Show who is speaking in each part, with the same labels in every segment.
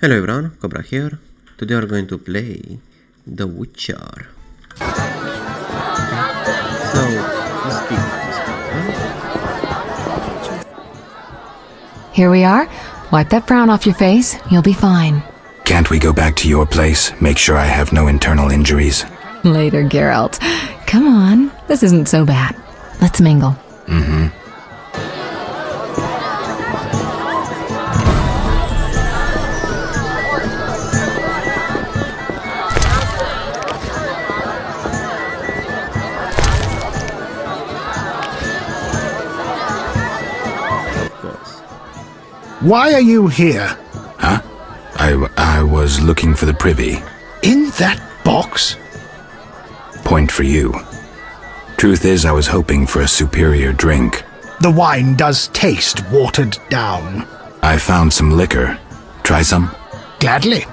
Speaker 1: Hello everyone, Cobra here. Today we're going to play The Witcher. So,
Speaker 2: Here we are. Wipe that frown off your face. You'll be fine.
Speaker 3: Can't we go back to your place? Make sure I have no internal injuries.
Speaker 2: Later, Geralt. Come on. This isn't so bad. Let's mingle.
Speaker 4: Why are you here?
Speaker 3: Huh? I was looking for the privy.
Speaker 4: In that box?
Speaker 3: Point for you. Truth is, I was hoping for a superior drink.
Speaker 4: The wine does taste watered down.
Speaker 3: I found some liquor. Try some?
Speaker 4: Gladly.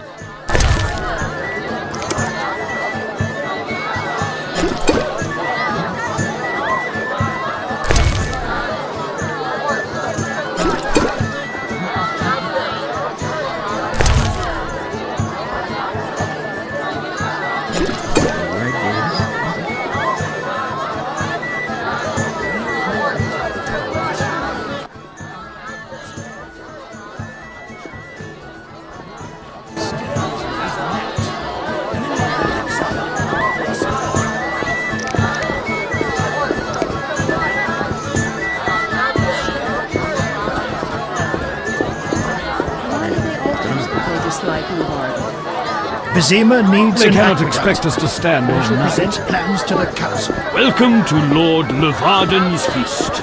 Speaker 4: Vizima needs
Speaker 5: They
Speaker 4: an
Speaker 5: cannot
Speaker 4: aqueduct.
Speaker 5: expect us to stand all night.
Speaker 4: Present plans to the council.
Speaker 5: Welcome to Lord Levarden's feast.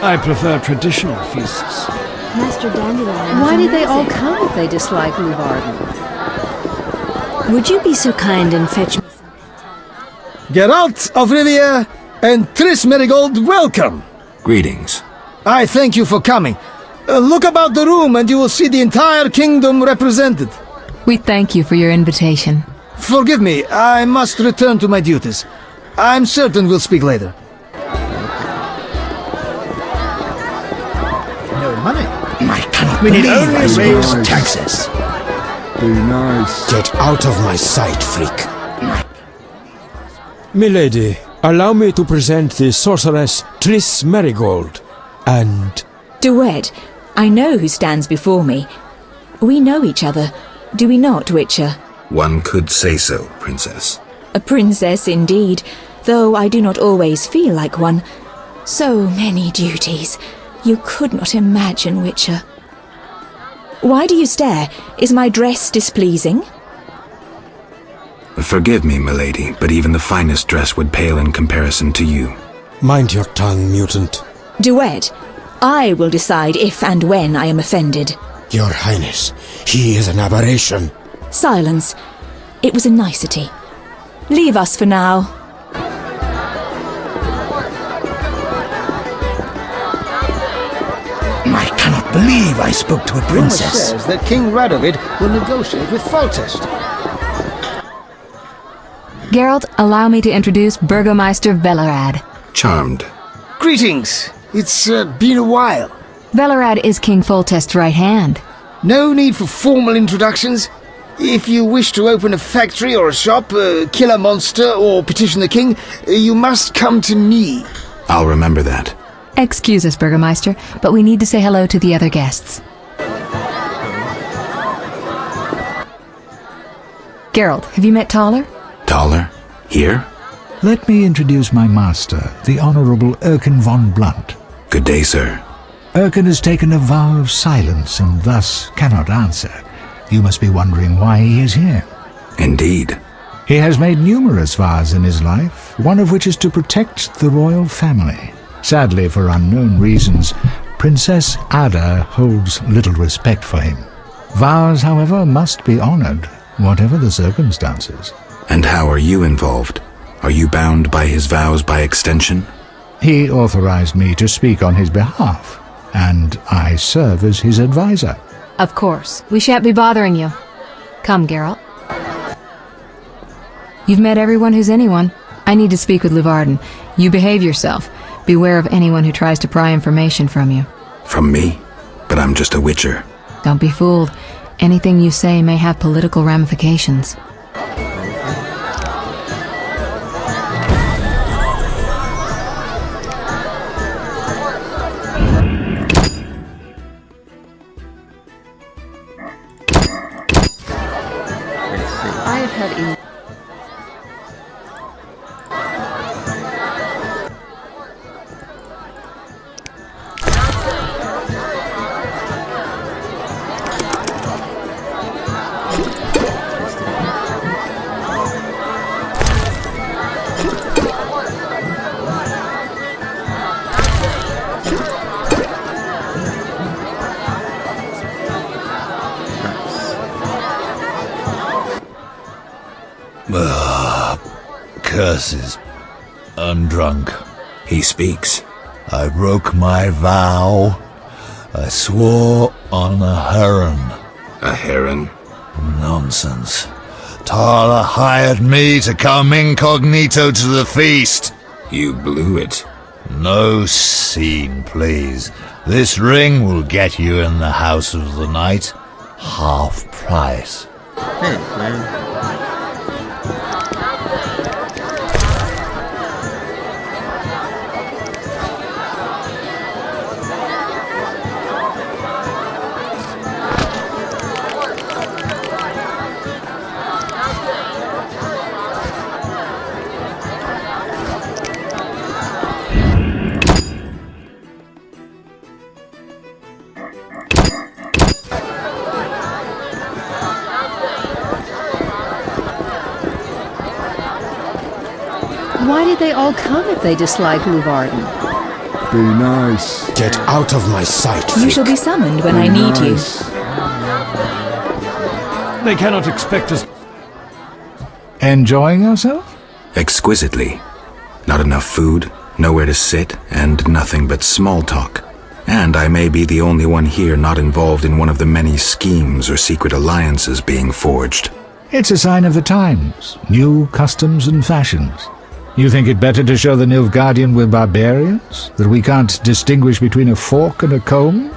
Speaker 5: I prefer traditional feasts.
Speaker 6: Master Dandelion.
Speaker 7: Why did they all come if they dislike Levarden?
Speaker 6: Would you be so kind and fetch me some?
Speaker 8: Geralt of Rivia and Triss Merigold, welcome!
Speaker 3: Greetings.
Speaker 8: I thank you for coming. Look about the room and you will see the entire kingdom represented.
Speaker 2: We thank you for your invitation.
Speaker 8: Forgive me, I must return to my duties. I'm certain we'll speak later.
Speaker 4: No money. I cannot believe I raise taxes.
Speaker 9: Be nice.
Speaker 4: Get out of my sight, freak.
Speaker 9: Milady, allow me to present the sorceress Triss Merigold, and...
Speaker 10: Duet, I know who stands before me. We know each other, do we not, Witcher?
Speaker 3: One could say so, Princess.
Speaker 10: A princess indeed, though I do not always feel like one. So many duties. You could not imagine, Witcher. Why do you stare? Is my dress displeasing?
Speaker 3: Forgive me, milady, but even the finest dress would pale in comparison to you.
Speaker 9: Mind your tongue, mutant.
Speaker 10: Duet, I will decide if and when I am offended.
Speaker 4: Your Highness, he is an aberration.
Speaker 10: Silence. It was a nicety. Leave us for now.
Speaker 4: I cannot believe I spoke to a
Speaker 8: Rumor
Speaker 4: princess.
Speaker 8: says that King Radovid will negotiate with Foltest.
Speaker 2: Geralt, allow me to introduce Burgomeister Velerad.
Speaker 3: Charmed.
Speaker 8: Greetings. It's been a while.
Speaker 2: Velerad is King Foltest's right hand.
Speaker 8: No need for formal introductions. If you wish to open a factory or a shop, kill a monster, or petition the king, you must come to me.
Speaker 3: I'll remember that.
Speaker 2: Excuse us, Burgomeister, but we need to say hello to the other guests. Geralt, have you met Taller?
Speaker 3: Taller? Here?
Speaker 11: Let me introduce my master, the Honourable Erkin von Blunt.
Speaker 3: Good day, sir.
Speaker 11: Erkin has taken a vow of silence and thus cannot answer. You must be wondering why he is here.
Speaker 3: Indeed.
Speaker 11: He has made numerous vows in his life, one of which is to protect the royal family. Sadly, for unknown reasons, Princess Ada holds little respect for him. Vows, however, must be honoured, whatever the circumstances.
Speaker 3: And how are you involved? Are you bound by his vows by extension?
Speaker 11: He authorized me to speak on his behalf, and I serve as his advisor.
Speaker 2: Of course. We shan't be bothering you. Come, Geralt. You've met everyone who's anyone. I need to speak with Levarden. You behave yourself. Beware of anyone who tries to pry information from you.
Speaker 3: From me? But I'm just a witcher.
Speaker 2: Don't be fooled. Anything you say may have political ramifications.
Speaker 7: I have had
Speaker 12: Curses. I'm drunk.
Speaker 3: He speaks.
Speaker 12: I broke my vow. I swore on a heron.
Speaker 3: A heron?
Speaker 12: Nonsense. Tala hired me to come incognito to the feast.
Speaker 3: You blew it.
Speaker 12: No scene, please. This ring will get you in the House of the Night. Half price.
Speaker 1: Thanks, man.
Speaker 7: Why did they all come if they dislike Luvarden?
Speaker 9: Be nice. Get out of my sight,
Speaker 10: You shall be summoned when I need you.
Speaker 5: They cannot expect us.
Speaker 11: Enjoying yourself?
Speaker 3: Exquisitely. Not enough food, nowhere to sit, and nothing but small talk. And I may be the only one here not involved in one of the many schemes or secret alliances being forged.
Speaker 11: It's a sign of the times. New customs and fashions. You think it better to show the Nilfgaardian we're barbarians? That we can't distinguish between a fork and a comb?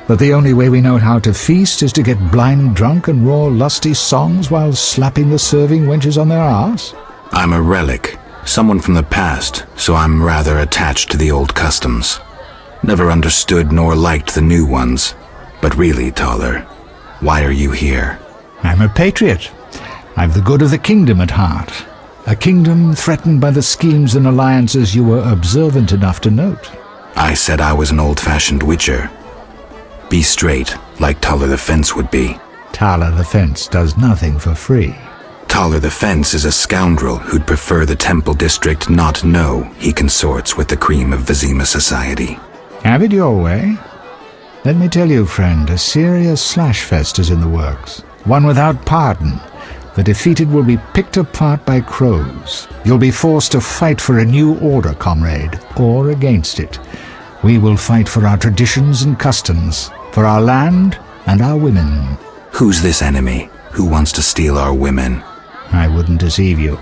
Speaker 11: That the only way we know how to feast is to get blind drunk and roar lusty songs while slapping the serving wenches on their arse?
Speaker 3: I'm a relic, someone from the past, so I'm rather attached to the old customs. Never understood nor liked the new ones. But really, Taller, why are you here?
Speaker 11: I'm a patriot. I've the good of the kingdom at heart. A kingdom threatened by the schemes and alliances you were observant enough to note.
Speaker 3: I said I was an old-fashioned witcher. Be straight, like Taller the Fence would be.
Speaker 11: Taller the Fence does nothing for free.
Speaker 3: Taller the Fence is a scoundrel who'd prefer the Temple District not know he consorts with the cream of Vizima society.
Speaker 11: Have it your way. Let me tell you, friend, a serious slashfest is in the works. One without pardon. The defeated will be picked apart by crows. You'll be forced to fight for a new order, comrade, or against it. We will fight for our traditions and customs, for our land and our women.
Speaker 3: Who's this enemy? Who wants to steal our women?
Speaker 11: I wouldn't deceive you.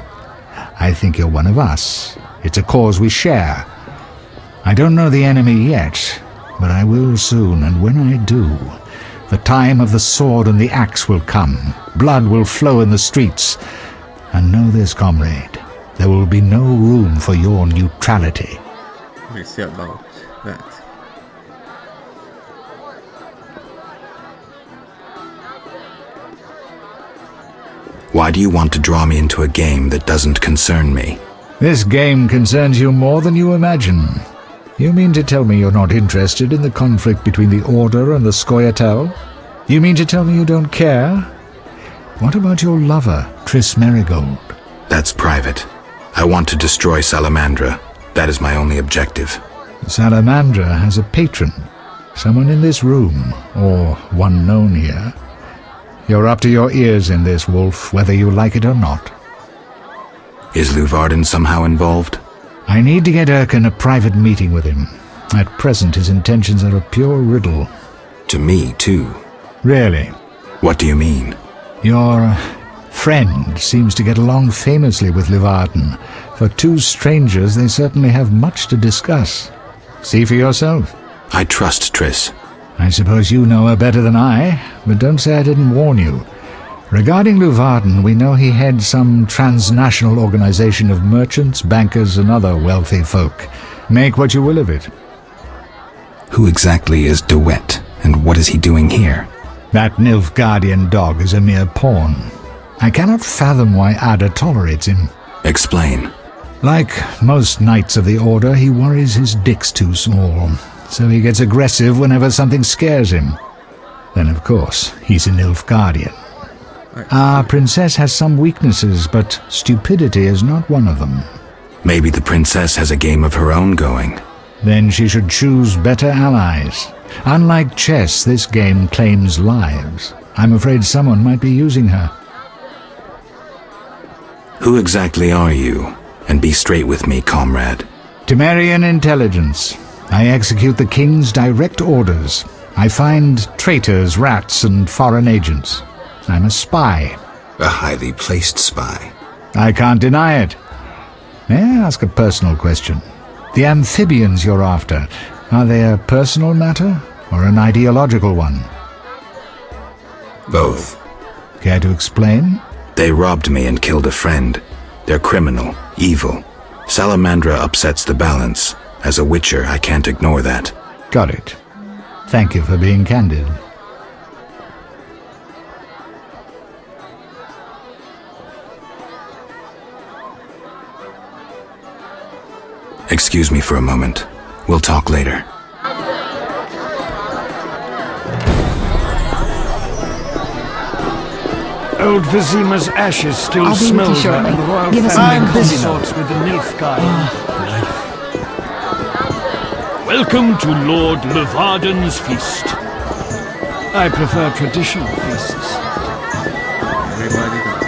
Speaker 11: I think you're one of us. It's a cause we share. I don't know the enemy yet, but I will soon, and when I do, the time of the sword and the axe will come. Blood will flow in the streets. And know this, comrade, there will be no room for your neutrality.
Speaker 1: We'll see about that.
Speaker 3: Why do you want to draw me into a game that doesn't concern me?
Speaker 11: This game concerns you more than you imagine. You mean to tell me you're not interested in the conflict between the Order and the Scoia'tael? You mean to tell me you don't care? What about your lover, Triss Merigold?
Speaker 3: That's private. I want to destroy Salamandra. That is my only objective.
Speaker 11: Salamandra has a patron. Someone in this room, or one known here. You're up to your ears in this, Wolf, whether you like it or not.
Speaker 3: Is Luvarden somehow involved?
Speaker 11: I need to get Erkin a private meeting with him. At present, his intentions are a pure riddle.
Speaker 3: To me, too.
Speaker 11: Really?
Speaker 3: What do you mean?
Speaker 11: Your friend seems to get along famously with Luvarden. For two strangers, they certainly have much to discuss. See for yourself.
Speaker 3: I trust Triss.
Speaker 11: I suppose you know her better than I. but don't say I didn't warn you. Regarding Luvarden, we know he heads some transnational organization of merchants, bankers, and other wealthy folk. Make what you will of it.
Speaker 3: Who exactly is DeWitt, and what is he doing here?
Speaker 11: That Nilfgaardian dog is a mere pawn. I cannot fathom why Ada tolerates him.
Speaker 3: Explain.
Speaker 11: Like most knights of the Order, he worries his dick's too small, so he gets aggressive whenever something scares him. Then, of course, he's a Nilfgaardian. Our princess has some weaknesses, but stupidity is not one of them.
Speaker 3: Maybe the princess has a game of her own going.
Speaker 11: Then she should choose better allies. Unlike chess, this game claims lives. I'm afraid someone might be using her.
Speaker 3: Who exactly are you? And be straight with me, comrade.
Speaker 11: Temerian intelligence. I execute the king's direct orders. I find traitors, rats, and foreign agents. I'm a spy.
Speaker 3: A highly placed spy.
Speaker 11: I can't deny it. May I ask a personal question? The amphibians you're after, are they a personal matter or an ideological one?
Speaker 3: Both.
Speaker 11: Care to explain?
Speaker 3: They robbed me and killed a friend. They're criminal, evil. Salamandra upsets the balance. As a witcher, I can't ignore that.
Speaker 11: Got it. Thank you for being candid.
Speaker 3: Excuse me for a moment. We'll talk later.
Speaker 5: Old Vizima's ashes still
Speaker 7: I'll be with
Speaker 5: smell
Speaker 7: you shortly.
Speaker 5: and the royal
Speaker 7: Give us
Speaker 5: family
Speaker 7: some busy
Speaker 5: consorts with the Nilfgaardian knife. Welcome to Lord Luvarden's feast. I prefer traditional feasts.
Speaker 1: Everybody does.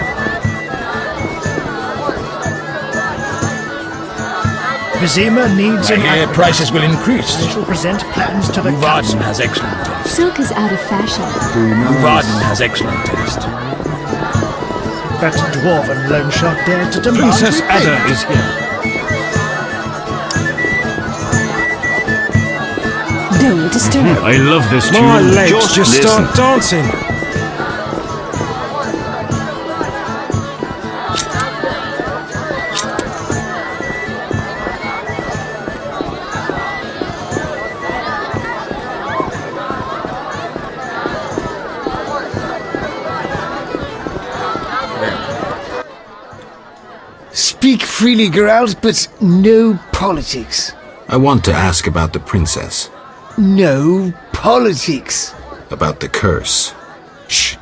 Speaker 4: Vizima needs an
Speaker 8: I hear prices will increase.
Speaker 4: We shall present plans to the
Speaker 8: Luvarden has excellent taste.
Speaker 6: Silk is out of fashion.
Speaker 8: Luvarden has excellent taste.
Speaker 4: That dwarven loan shark dared to demand
Speaker 5: Princess
Speaker 4: we pay.
Speaker 5: Ada is here.
Speaker 6: Don't disturb.
Speaker 5: I love this tune.
Speaker 9: My legs just
Speaker 5: listen.
Speaker 9: start dancing.
Speaker 8: Speak freely, Geralt, but no politics.
Speaker 3: I want to ask about the princess.
Speaker 8: No politics.
Speaker 3: About the curse.
Speaker 8: Shh.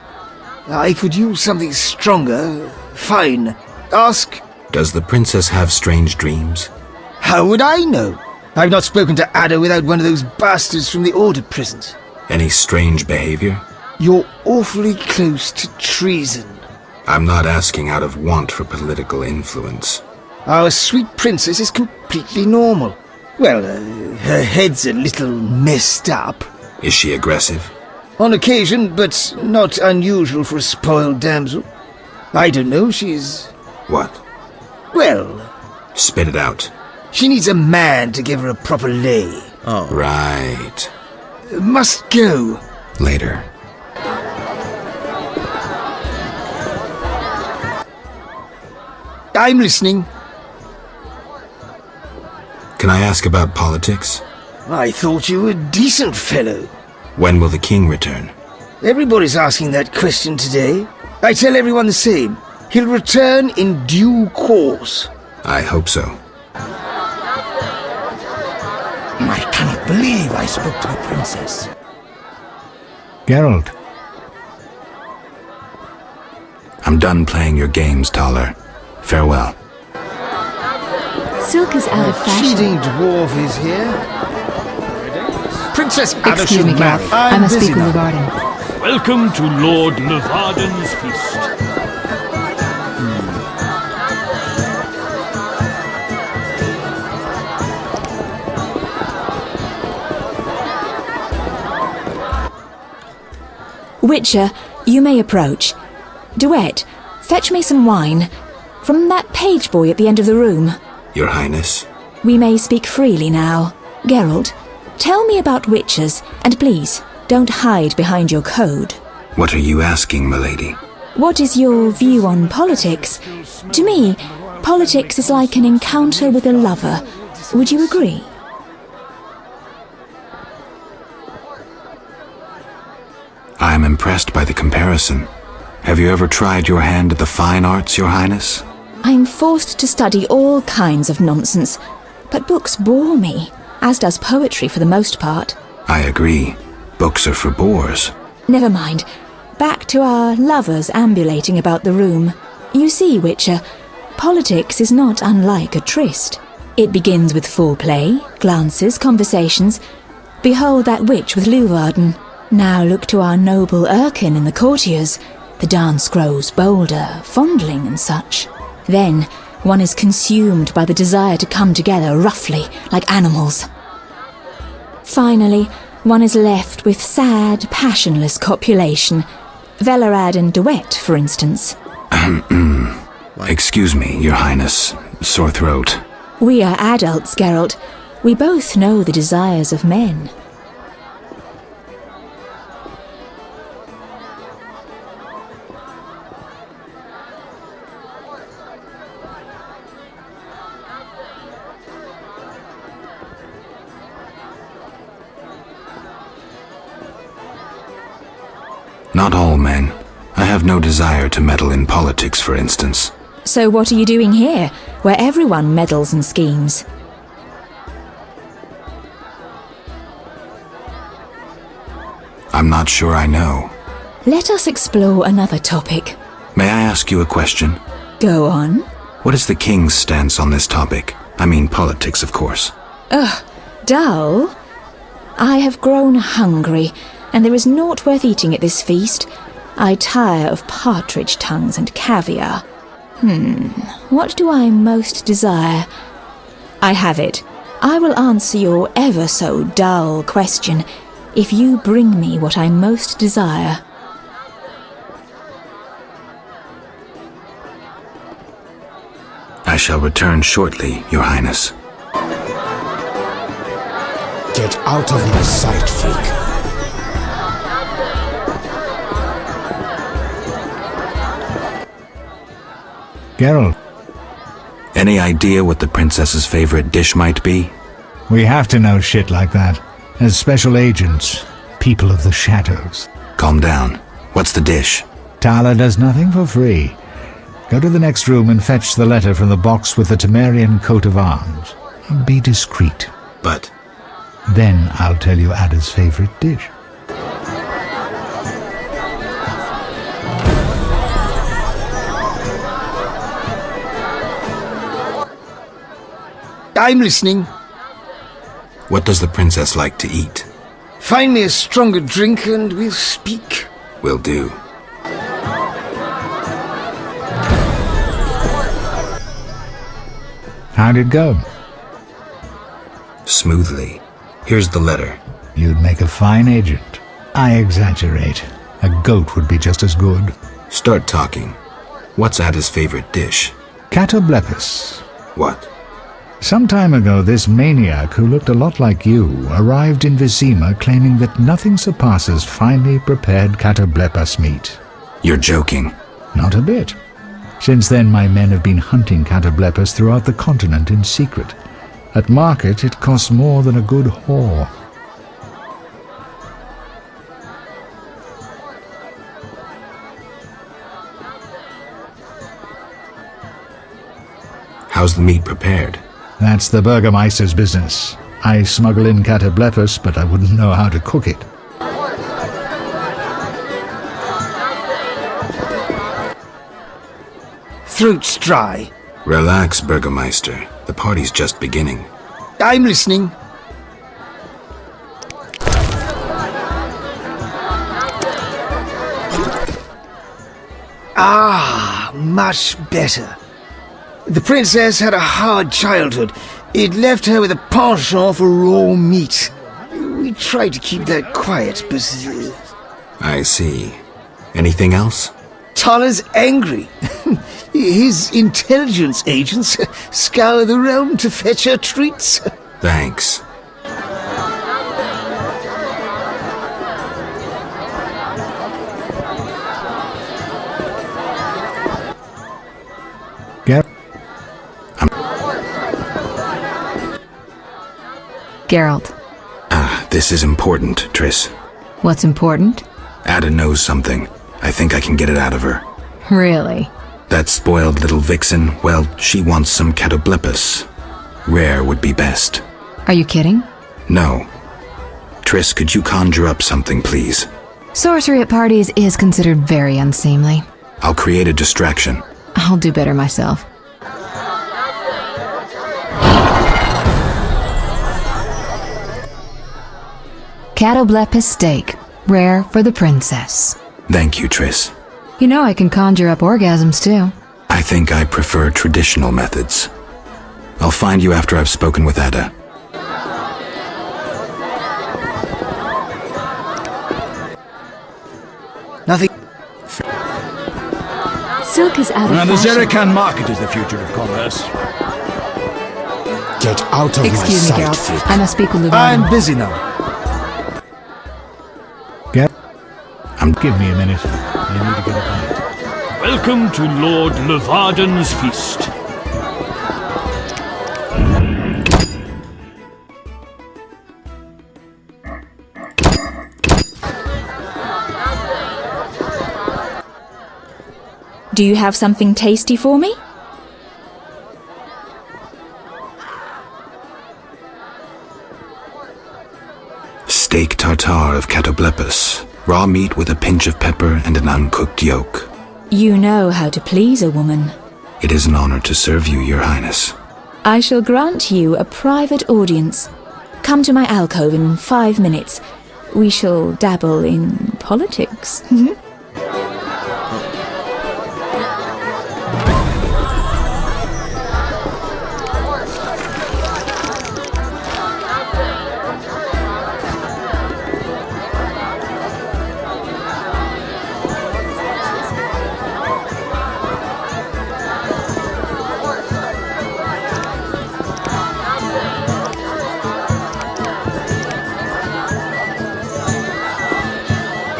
Speaker 8: I could use something stronger. Fine. Ask.
Speaker 3: Does the princess have strange dreams?
Speaker 8: How would I know? I've not spoken to Ada without one of those bastards from the Order prisons.
Speaker 3: Any strange behavior?
Speaker 8: You're awfully close to treason.
Speaker 3: I'm not asking out of want for political influence.
Speaker 8: Our sweet princess is completely normal. Well, her head's a little messed up.
Speaker 3: Is she aggressive?
Speaker 8: On occasion, but not unusual for a spoiled damsel. I don't know, she's...
Speaker 3: What?
Speaker 8: Well,
Speaker 3: Spit it out.
Speaker 8: she needs a man to give her a proper lay.
Speaker 1: Oh.
Speaker 3: Right.
Speaker 8: Must go.
Speaker 3: Later.
Speaker 8: I'm listening.
Speaker 3: Can I ask about politics?
Speaker 8: I thought you were a decent fellow.
Speaker 3: When will the king return?
Speaker 8: Everybody's asking that question today. I tell everyone the same. He'll return in due course.
Speaker 3: I hope so.
Speaker 4: I cannot believe I spoke to the princess.
Speaker 11: Geralt,
Speaker 3: I'm done playing your games, Taller. Farewell.
Speaker 6: Silk is out of fashion.
Speaker 8: Cheating dwarf is here. Princess Ada
Speaker 2: Excuse
Speaker 8: should
Speaker 2: me,
Speaker 8: marry.
Speaker 2: Geralt. I must
Speaker 8: busy
Speaker 2: speak with
Speaker 8: now.
Speaker 2: Luvarden.
Speaker 5: Welcome to Lord Luvarden's feast.
Speaker 10: Witcher, you may approach. Duet, fetch me some wine. From that page boy at the end of the room.
Speaker 3: Your Highness?
Speaker 10: We may speak freely now. Geralt, tell me about witches, and please, don't hide behind your code.
Speaker 3: What are you asking, milady?
Speaker 10: What is your view on politics? To me, politics is like an encounter with a lover. Would you agree?
Speaker 3: I am impressed by the comparison. Have you ever tried your hand at the fine arts, Your Highness?
Speaker 10: I'm forced to study all kinds of nonsense, but books bore me, as does poetry for the most part.
Speaker 3: I agree. Books are for bores.
Speaker 10: Never mind. Back to our lovers ambulating about the room. You see, Witcher, politics is not unlike a tryst. It begins with foreplay, glances, conversations. Behold that witch with Luvarden. Now look to our noble Erkin and the courtiers. The dance grows bolder, fondling and such. Then one is consumed by the desire to come together roughly, like animals. Finally, one is left with sad, passionless copulation. Velarad and Duet, for instance.
Speaker 3: Excuse me, Your Highness. Sore throat.
Speaker 10: We are adults, Geralt. We both know the desires of men.
Speaker 3: Not all men. I have no desire to meddle in politics, for instance.
Speaker 10: So what are you doing here, where everyone meddles and schemes?
Speaker 3: I'm not sure I know.
Speaker 10: Let us explore another topic.
Speaker 3: May I ask you a question?
Speaker 10: Go on.
Speaker 3: What is the king's stance on this topic? I mean politics, of course.
Speaker 10: Ugh, dull? I have grown hungry, and there is naught worth eating at this feast. I tire of partridge tongues and caviar. What do I most desire? I have it. I will answer your ever so dull question if you bring me what I most desire.
Speaker 3: I shall return shortly, Your Highness.
Speaker 4: Get out of my sight, freak.
Speaker 11: Geralt,
Speaker 3: Any idea what the princess's favorite dish might be?
Speaker 11: we have to know shit like that. As special agents, people of the shadows.
Speaker 3: Calm down. What's the dish?
Speaker 11: Tala does nothing for free. Go to the next room and fetch the letter from the box with the Temerian coat of arms. Be discreet.
Speaker 3: But
Speaker 11: Then I'll tell you Ada's favorite dish.
Speaker 8: I'm listening.
Speaker 3: what does the princess like to eat?
Speaker 8: Find me a stronger drink and we'll speak.
Speaker 3: Will do.
Speaker 11: How'd it go?
Speaker 3: Smoothly. Here's the letter.
Speaker 11: You'd make a fine agent. I exaggerate. A goat would be just as good.
Speaker 3: Start talking. What's Ada's favorite dish?
Speaker 11: Catoblepis.
Speaker 3: What?
Speaker 11: Some time ago, this maniac who looked a lot like you arrived in Vizima claiming that nothing surpasses finely prepared Catoblepas meat.
Speaker 3: You're joking.
Speaker 11: Not a bit. Since then, my men have been hunting Catoblepas throughout the continent in secret. At market, it costs more than a good whore.
Speaker 3: How's the meat prepared?
Speaker 11: That's the Burgermeister's business. I smuggle in Catoblepas, but I wouldn't know how to cook it.
Speaker 8: Throat's dry.
Speaker 3: Relax, Burgermeister. The party's just beginning.
Speaker 8: I'm listening. Ah, much better. The princess had a hard childhood. It left her with a penchant for raw meat. We tried to keep that quiet, but...
Speaker 3: I see. Anything else?
Speaker 8: Tala's angry. His intelligence agents scour the realm to fetch her treats.
Speaker 3: Thanks.
Speaker 2: Geralt.
Speaker 3: This is important, Triss.
Speaker 2: What's important?
Speaker 3: Ada knows something. I think I can get it out of her.
Speaker 2: Really?
Speaker 3: That spoiled little vixen, well, she wants some Catoblepas. Rare would be best.
Speaker 2: Are you kidding?
Speaker 3: No. Triss, could you conjure up something, please?
Speaker 2: Sorcery at parties is considered very unseemly.
Speaker 3: I'll create a distraction.
Speaker 2: I'll do better myself. Catoblepas steak, rare for the princess.
Speaker 3: Thank you, Triss.
Speaker 2: You know I can conjure up orgasms too.
Speaker 3: I think I prefer traditional methods. I'll find you after I've spoken with Ada.
Speaker 8: Nothing.
Speaker 6: Silk is out of
Speaker 5: The
Speaker 6: fashion.
Speaker 5: Zerikan market is the future of commerce.
Speaker 9: Get out of
Speaker 2: Excuse
Speaker 9: my
Speaker 2: me,
Speaker 9: sight,
Speaker 2: Geralt.
Speaker 9: Fig.
Speaker 2: I must speak with Luvarden.
Speaker 8: I'm busy now.
Speaker 11: Give me a minute. I need to get a bite.
Speaker 5: Welcome to Lord Levarden's feast.
Speaker 10: Do you have something tasty for me?
Speaker 3: Steak tartare of Catoblepas. Raw meat with a pinch of pepper and an uncooked yolk.
Speaker 10: You know how to please a woman.
Speaker 3: It is an honor to serve you, Your Highness.
Speaker 10: I shall grant you a private audience. Come to my alcove in 5 minutes. We shall dabble in politics.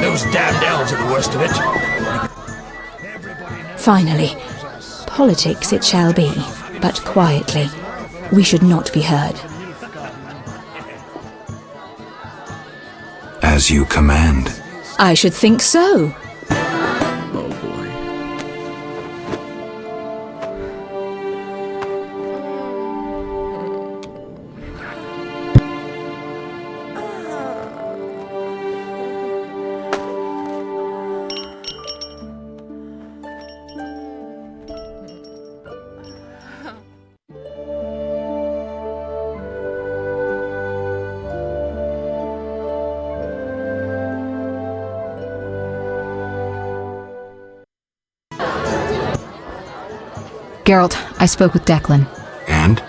Speaker 5: Those damned elves are the worst of it.
Speaker 10: Finally, politics it shall be, but quietly. We should not be heard.
Speaker 3: As you command.
Speaker 10: I should think so.
Speaker 1: Oh boy.
Speaker 2: Geralt, I spoke with Declan.
Speaker 3: And?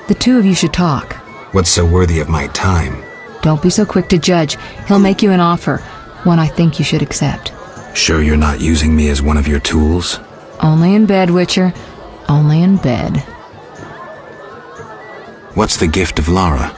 Speaker 2: The two of you should talk.
Speaker 3: What's so worthy of my time?
Speaker 2: Don't be so quick to judge. He'll make you an offer, one I think you should accept.
Speaker 3: Sure you're not using me as one of your tools?
Speaker 2: Only in bed, Witcher. Only in bed.
Speaker 3: What's the gift of Lara?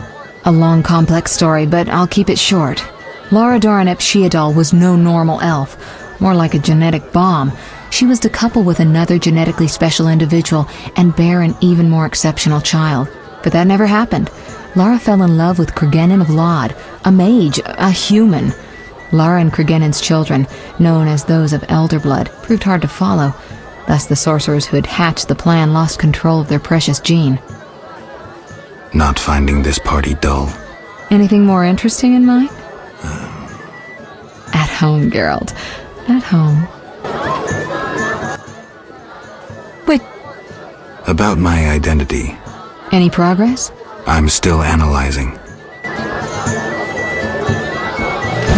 Speaker 2: A long, complex story, but I'll keep it short. Lara Dorn ep Sheodal was no normal elf, more like a genetic bomb. She was to couple with another genetically special individual and bear an even more exceptional child. But that never happened. Lara fell in love with Cregennan of Lod, a mage, a human. Lara and Cregennan's children, known as those of Elder Blood, proved hard to follow. Thus the sorcerers who had hatched the plan lost control of their precious gene.
Speaker 3: Not finding this party dull.
Speaker 2: Anything more interesting in mind? At home, Geralt. At home. Wait,
Speaker 3: About my identity.
Speaker 2: any progress?
Speaker 3: I'm still analyzing.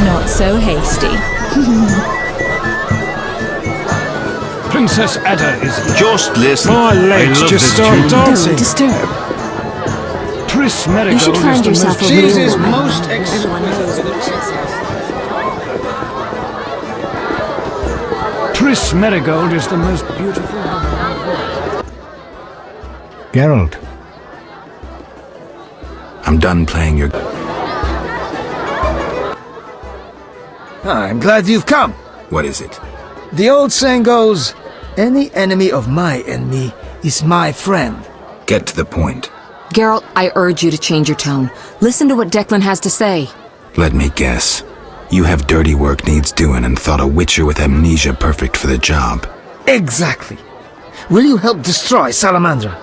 Speaker 10: Not so hasty.
Speaker 5: Princess Ada is here.
Speaker 12: Just listen.
Speaker 9: My legs
Speaker 5: love
Speaker 9: just
Speaker 5: this
Speaker 9: start
Speaker 5: tune.
Speaker 9: dancing.
Speaker 6: Don't disturb.
Speaker 5: Triss
Speaker 6: You
Speaker 5: Merigold
Speaker 6: should
Speaker 5: is
Speaker 6: find
Speaker 5: the
Speaker 6: yourself
Speaker 5: most...
Speaker 6: a real
Speaker 8: Jesus,
Speaker 6: woman.
Speaker 8: most
Speaker 6: Everyone knows what she says.
Speaker 5: Triss Merigold is the most beautiful...
Speaker 11: Geralt,
Speaker 3: I'm done playing your...
Speaker 8: I'm glad you've come.
Speaker 3: What is it?
Speaker 8: The old saying goes, any enemy of my enemy is my friend.
Speaker 3: Get to the point.
Speaker 2: Geralt, I urge you to change your tone. Listen to what Declan has to say.
Speaker 3: Let me guess. You have dirty work needs doing and thought a witcher with amnesia perfect for the job.
Speaker 8: Exactly. Will you help destroy Salamandra?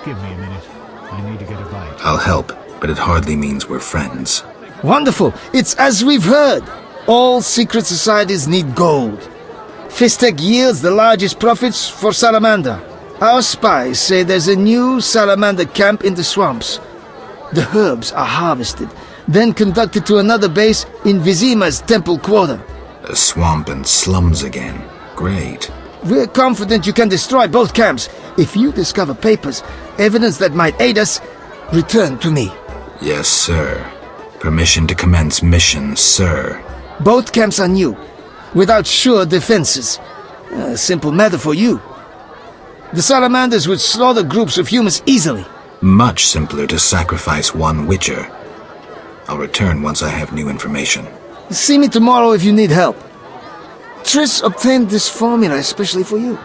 Speaker 11: Give me a minute. I need to get a bite.
Speaker 3: I'll help, but it hardly means we're friends.
Speaker 8: Wonderful. It's as we've heard. All secret societies need gold. Fistek yields the largest profits for Salamander. Our spies say there's a new Salamander camp in the swamps. The herbs are harvested, then conducted to another base in Vizima's temple quarter.
Speaker 3: A swamp and slums again. Great.
Speaker 8: We're confident you can destroy both camps. If you discover papers, evidence that might aid us, return to me.
Speaker 3: Yes, sir. Permission to commence mission, sir.
Speaker 8: Both camps are new, without sure defenses. A simple matter for you. The Salamanders would slaughter groups of humans easily.
Speaker 3: Much simpler to sacrifice one witcher. I'll return once I have new information.
Speaker 8: See me tomorrow if you need help. Triss obtained this formula especially for you.